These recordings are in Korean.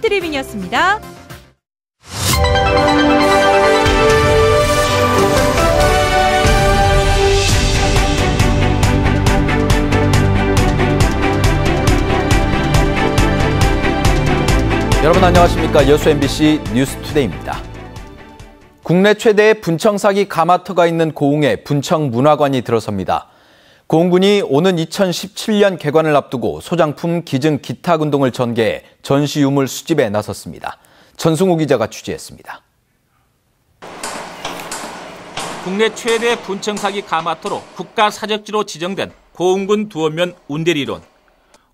드리빙이었습니다. 여러분 안녕하십니까. 여수 MBC 뉴스투데이입니다. 국내 최대의 분청 사기 가마터가 있는 고흥에 분청문화관이 들어섭니다. 고흥군이 오는 2017년 개관을 앞두고 소장품 기증 기탁 운동을 전개해 전시 유물 수집에 나섰습니다. 전승우 기자가 취재했습니다. 국내 최대 분청 사기 가마터로 국가사적지로 지정된 고흥군 두원면 운대리론.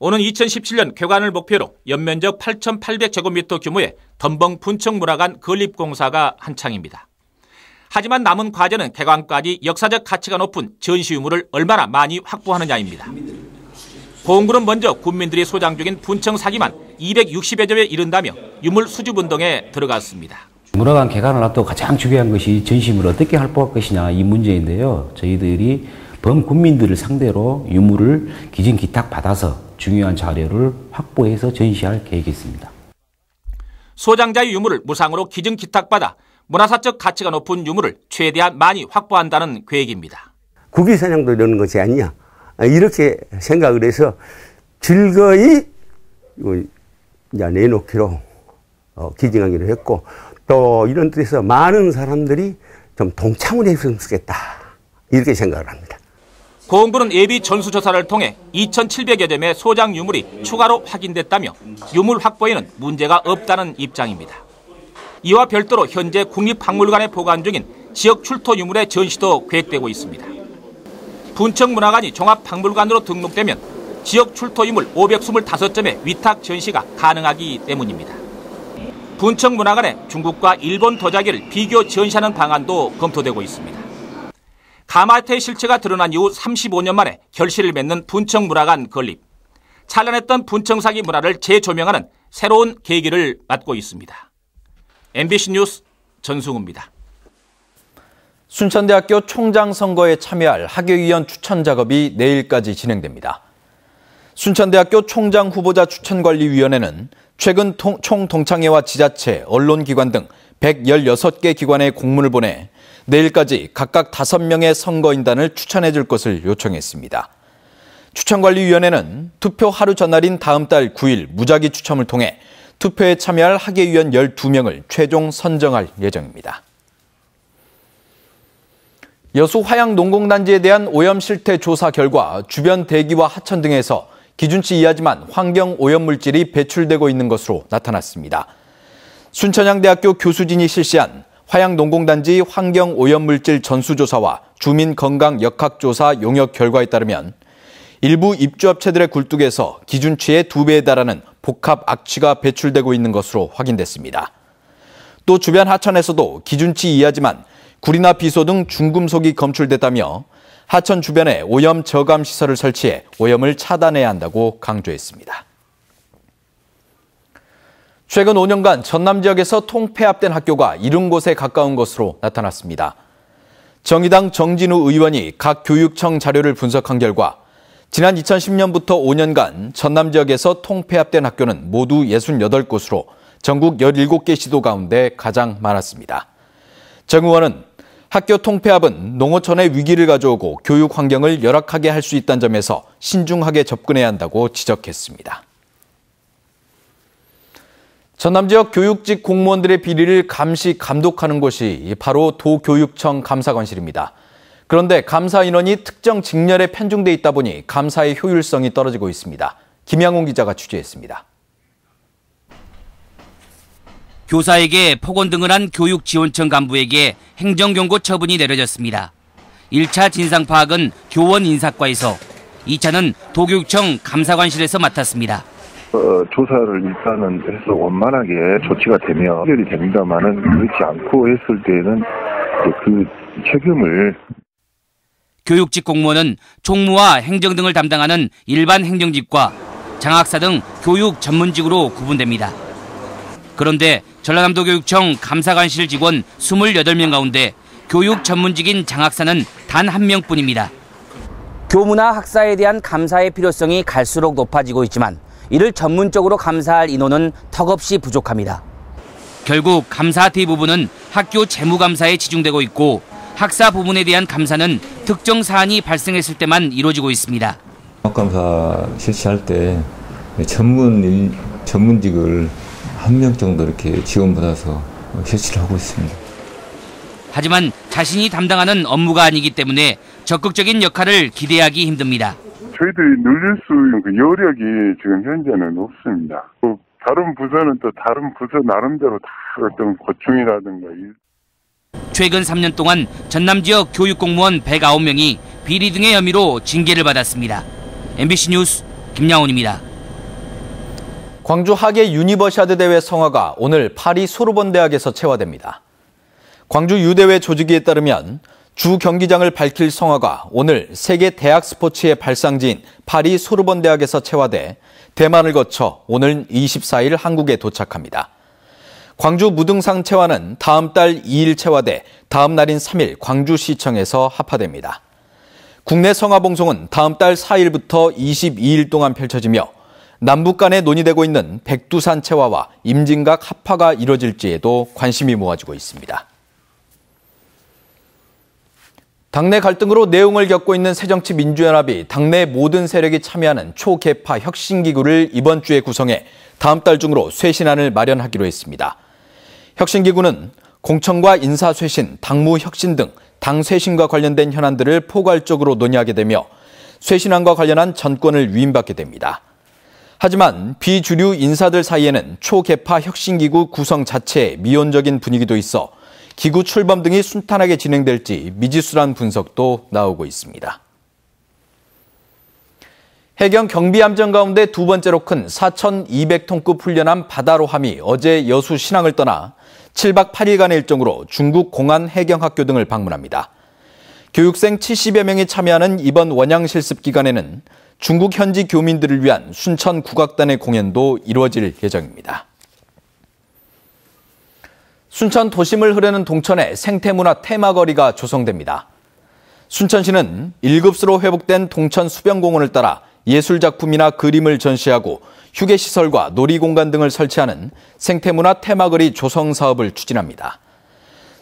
오는 2017년 개관을 목표로 연면적 8,800제곱미터 규모의 덤벙 분청문화관 건립공사가 한창입니다. 하지만 남은 과제는 개관까지 역사적 가치가 높은 전시유물을 얼마나 많이 확보하느냐입니다. 고흥군은 먼저 군민들이 소장 중인 분청 사기만 260여 점에 이른다며 유물 수집운동에 들어갔습니다. 문화관 개관을 앞두고 가장 중요한 것이 전시유물을 어떻게 확보할 것이냐 이 문제인데요. 저희들이 범군민들을 상대로 유물을 기증 기탁 받아서 중요한 자료를 확보해서 전시할 계획이 있습니다. 소장자의 유물을 무상으로 기증 기탁받아 문화사적 가치가 높은 유물을 최대한 많이 확보한다는 계획입니다. 국위선양도 이러는 것이 아니냐 이렇게 생각을 해서 즐거이 내놓기로 기증하기로 했고 또 이런 뜻에서 많은 사람들이 좀 동참을 했으면 좋겠다 이렇게 생각을 합니다. 고흥군은 예비 전수조사를 통해 2,700여 점의 소장 유물이 추가로 확인됐다며 유물 확보에는 문제가 없다는 입장입니다. 이와 별도로 현재 국립박물관에 보관 중인 지역 출토 유물의 전시도 계획되고 있습니다. 분청문화관이 종합박물관으로 등록되면 지역 출토 유물 525점의 위탁 전시가 가능하기 때문입니다. 분청문화관에 중국과 일본 도자기를 비교 전시하는 방안도 검토되고 있습니다. 가마터의 실체가 드러난 이후 35년 만에 결실을 맺는 분청문화관 건립. 찬란했던 분청사기 문화를 재조명하는 새로운 계기를 맞고 있습니다. MBC 뉴스 전승우입니다. 순천대학교 총장 선거에 참여할 학예위원 추천 작업이 내일까지 진행됩니다. 순천대학교 총장 후보자 추천관리위원회는 최근 총동창회와 지자체, 언론기관 등 116개 기관에 공문을 보내 내일까지 각각 5명의 선거인단을 추천해 줄 것을 요청했습니다. 추천관리위원회는 투표 하루 전날인 다음 달 9일 무작위 추첨을 통해 투표에 참여할 학예위원 12명을 최종 선정할 예정입니다. 여수 화양농공단지에 대한 오염 실태 조사 결과 주변 대기와 하천 등에서 기준치 이하지만 환경 오염물질이 배출되고 있는 것으로 나타났습니다. 순천향대학교 교수진이 실시한 화양농공단지 환경오염물질 전수조사와 주민건강역학조사 용역 결과에 따르면 일부 입주업체들의 굴뚝에서 기준치의 2배에 달하는 복합 악취가 배출되고 있는 것으로 확인됐습니다. 또 주변 하천에서도 기준치 이하지만 구리나 비소 등 중금속이 검출됐다며 하천 주변에 오염 저감 시설을 설치해 오염을 차단해야 한다고 강조했습니다. 최근 5년간 전남 지역에서 통폐합된 학교가 70곳에 가까운 것으로 나타났습니다. 정의당 정진우 의원이 각 교육청 자료를 분석한 결과 지난 2010년부터 5년간 전남 지역에서 통폐합된 학교는 모두 68곳으로 전국 17개 시도 가운데 가장 많았습니다. 정 의원은 학교 통폐합은 농어촌의 위기를 가져오고 교육 환경을 열악하게 할 수 있다는 점에서 신중하게 접근해야 한다고 지적했습니다. 전남 지역 교육직 공무원들의 비리를 감시 감독하는 곳이 바로 도교육청 감사관실입니다. 그런데 감사 인원이 특정 직렬에 편중돼 있다 보니 감사의 효율성이 떨어지고 있습니다. 김양훈 기자가 취재했습니다. 교사에게 폭언 등을 한 교육지원청 간부에게 행정경고 처분이 내려졌습니다. 1차 진상 파악은 교원 인사과에서, 2차는 도교육청 감사관실에서 맡았습니다. 조사를 일단은 해서 원만하게 조치가 되면 해결이 됩니다만은 그렇지 않고 했을 때는 그 책임을 교육직 공무원은 총무와 행정 등을 담당하는 일반 행정직과 장학사 등 교육 전문직으로 구분됩니다. 그런데 전라남도 교육청 감사관실 직원 28명 가운데 교육 전문직인 장학사는 단 1명뿐입니다. 교무나 학사에 대한 감사의 필요성이 갈수록 높아지고 있지만 이를 전문적으로 감사할 인원은 턱없이 부족합니다. 결국 감사 대부분은 학교 재무감사에 치중되고 있고 학사 부분에 대한 감사는 특정 사안이 발생했을 때만 이루어지고 있습니다. 종합감사 실시할 때 전문직을 1명 정도 이렇게 지원받아서 실시를 하고 있습니다. 하지만 자신이 담당하는 업무가 아니기 때문에 적극적인 역할을 기대하기 힘듭니다. 저희들이 늘릴 수 있는 그 여력이 지금 현재는 없습니다. 다른 부서는 또 다른 부서 나름대로 다 어떤 고충이라든가. 최근 3년 동안 전남 지역 교육공무원 109명이 비리 등의 혐의로 징계를 받았습니다. MBC 뉴스 김양훈입니다. 광주 하계 유니버시아드 대회 성화가 오늘 파리 소르본 대학에서 채화됩니다. 광주 유대회 조직위에 따르면 주 경기장을 밝힐 성화가 오늘 세계 대학 스포츠의 발상지인 파리 소르본 대학에서 채화돼 대만을 거쳐 오늘 24일 한국에 도착합니다. 광주 무등상 채화는 다음 달 2일 채화돼 다음 날인 3일 광주시청에서 합화됩니다. 국내 성화 봉송은 다음 달 4일부터 22일 동안 펼쳐지며 남북 간에 논의되고 있는 백두산 채화와 임진각 합화가 이뤄질지에도 관심이 모아지고 있습니다. 당내 갈등으로 내홍을 겪고 있는 새정치민주연합이 당내 모든 세력이 참여하는 초계파 혁신기구를 이번 주에 구성해 다음 달 중으로 쇄신안을 마련하기로 했습니다. 혁신기구는 공천과 인사쇄신, 당무혁신 등 당 쇄신과 관련된 현안들을 포괄적으로 논의하게 되며 쇄신안과 관련한 전권을 위임받게 됩니다. 하지만 비주류 인사들 사이에는 초계파 혁신기구 구성 자체에 미온적인 분위기도 있어 기구 출범 등이 순탄하게 진행될지 미지수란 분석도 나오고 있습니다. 해경 경비함정 가운데 두 번째로 큰 4,200톤급 훈련함 바다로함이 어제 여수 신항을 떠나 7박 8일간의 일정으로 중국 공안 해경학교 등을 방문합니다. 교육생 70여 명이 참여하는 이번 원양 실습 기간에는 중국 현지 교민들을 위한 순천 국악단의 공연도 이루어질 예정입니다. 순천 도심을 흐르는 동천에 생태문화 테마거리가 조성됩니다. 순천시는 1급수로 회복된 동천 수변공원을 따라 예술작품이나 그림을 전시하고 휴게시설과 놀이공간 등을 설치하는 생태문화 테마거리 조성 사업을 추진합니다.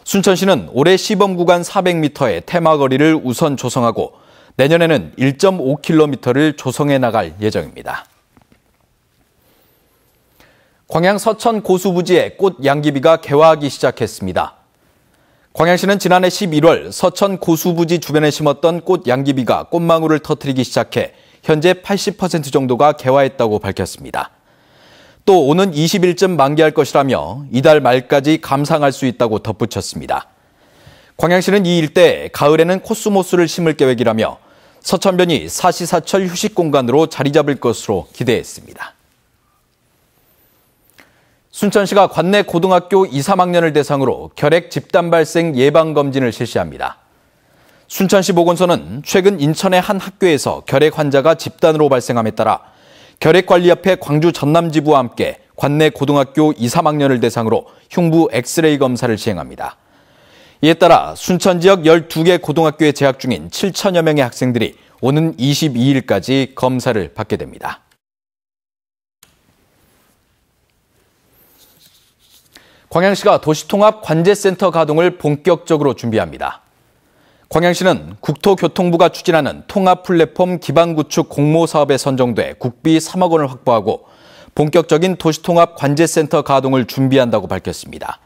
순천시는 올해 시범구간 400m의 테마거리를 우선 조성하고 내년에는 1.5km를 조성해 나갈 예정입니다. 광양 서천 고수부지에 꽃 양귀비가 개화하기 시작했습니다. 광양시는 지난해 11월 서천 고수부지 주변에 심었던 꽃 양귀비가 꽃망울을 터뜨리기 시작해 현재 80% 정도가 개화했다고 밝혔습니다. 또 오는 20일쯤 만개할 것이라며 이달 말까지 감상할 수 있다고 덧붙였습니다. 광양시는 이 일대에 가을에는 코스모스를 심을 계획이라며 서천변이 사시사철 휴식공간으로 자리 잡을 것으로 기대했습니다. 순천시가 관내 고등학교 2, 3학년을 대상으로 결핵 집단 발생 예방검진을 실시합니다. 순천시 보건소는 최근 인천의 한 학교에서 결핵 환자가 집단으로 발생함에 따라 결핵관리협회 광주 전남지부와 함께 관내 고등학교 2, 3학년을 대상으로 흉부 엑스레이 검사를 시행합니다. 이에 따라 순천 지역 12개 고등학교에 재학 중인 7천여 명의 학생들이 오는 22일까지 검사를 받게 됩니다. 광양시가 도시통합 관제센터 가동을 본격적으로 준비합니다. 광양시는 국토교통부가 추진하는 통합 플랫폼 기반 구축 공모 사업에 선정돼 국비 3억 원을 확보하고 본격적인 도시통합 관제센터 가동을 준비한다고 밝혔습니다.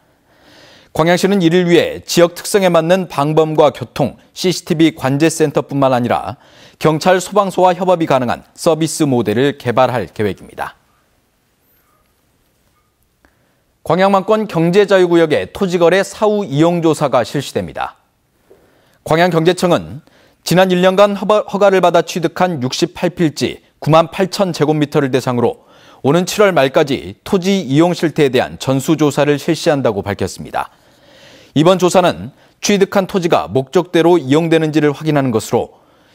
광양시는 이를 위해 지역 특성에 맞는 방범과 교통, CCTV 관제센터뿐만 아니라 경찰, 소방서와 협업이 가능한 서비스 모델을 개발할 계획입니다. 광양만권 경제자유구역의 토지거래 사후 이용조사가 실시됩니다. 광양경제청은 지난 1년간 허가를 받아 취득한 68필지 9만 8천 제곱미터를 대상으로 오는 7월 말까지 토지 이용 실태에 대한 전수조사를 실시한다고 밝혔습니다. 이번 조사는 취득한 토지가 목적대로 이용되는지를 확인하는 것으로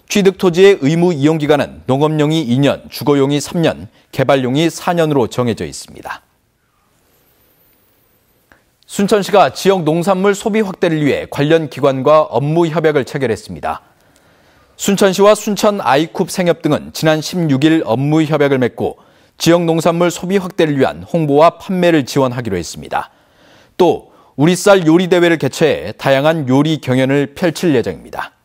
취득 토지의 의무 이용 기간은 농업용이 2년, 주거용이 3년, 개발용이 4년으로 정해져 있습니다. 순천시가 지역 농산물 소비 확대를 위해 관련 기관과 업무 협약을 체결했습니다. 순천시와 순천 아이쿱 생협 등은 지난 16일 업무 협약을 맺고 지역 농산물 소비 확대를 위한 홍보와 판매를 지원하기로 했습니다. 또 우리 쌀 요리 대회를 개최해 다양한 요리 경연을 펼칠 예정입니다.